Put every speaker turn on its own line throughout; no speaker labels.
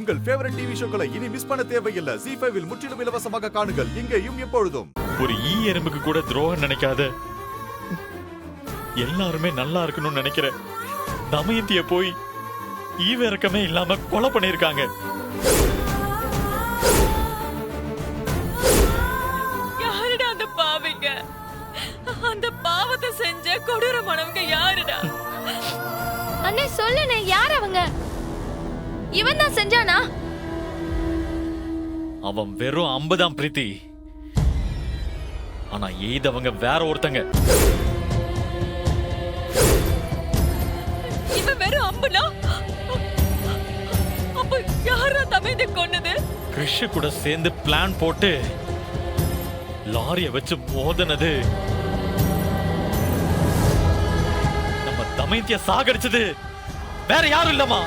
உங்கள் favourite TV ஷோக்களை இனி miss பண்ண தேவையில்லை. ZEE5 இல் முற்றிலும் இலவசமாக காணுங்கள், இங்கேயும் எப்பொழுதும்.
ஒரு ஈ எறும்புக்கு கூட துரோகம் நினைக்காத, எல்லாருமே நல்லா இருக்கணும்னு நினைக்கிற தமயந்திய போய் ஈவிரக்கமே இல்லாம கொலை பண்ணிருக்காங்க.
யாருடா அந்த பாவிங்க? அந்த பாவத்தை செஞ்ச கொடூரமானவங்க யாருடா?
அண்ணே சொல்லுனே, யார் அவங்க? இவன் தான் செஞ்சானா?
அவன் வெறும் 50 பிரீத்தி. ஆனா எய்தவங்க வேற ஒருத்தங்க.
இவன் வெறும் அம்புனா? அப்ப யாரா தமையந்தி கொன்னது?
கிறிஷ் கூட சேர்ந்து பிளான் போட்டு லாரிய வச்சு மோதனது. நம்ம தமையந்திய சாகடிச்சது வேற யாரும் இல்லமா.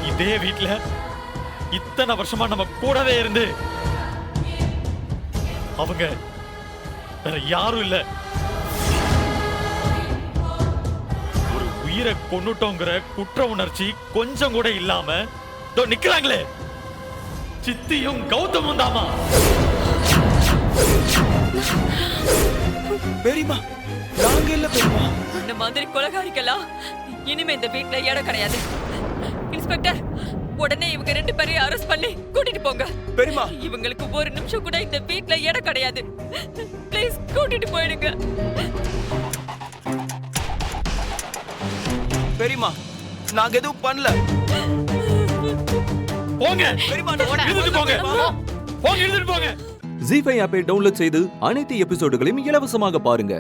இதே வீட்ல இத்தனை வருஷமா நம்ம கூடவே இருந்து அவங்க வேற யாரும் இல்ல. ஒரு உயிரை கொன்னுட்டோங்கிற குற்ற உணர்ச்சி கொஞ்சம் கூட இல்லாம நிக்கிறாங்களே சித்தியும் கௌதமும் தாமா.
பெரியமா, நாங்க இல்ல பெரியமா.
இந்த மாதிரி கொலைகாரிக்கலாம் இனிமே இந்த வீட்ல இடம் கிடையாது. இன்ஸ்பெக்டர், உடனே இவங்க 2 பேரையும் அரெஸ்ட் பண்ணி கூட்டிட்டு போங்க.
பெரியமா,
இவங்களுக்கு ஒரு நிமிஷம் கூட இந்த வீட்ல இடம் கிடையாது. ப்ளீஸ் கூட்டிட்டு போயிடுங்க.
பெரியமா, நாங்க எதுவும் பண்ணல.
போங்க,
பெரியமா,
எழுந்துட்டு போங்க. போங்க, எழுந்துட்டு போங்க.
ZEE5 ஆப்பை டவுன்லோட் செய்து அனைத்து எபிசோடுகளையும் இலவசமாக பாருங்க.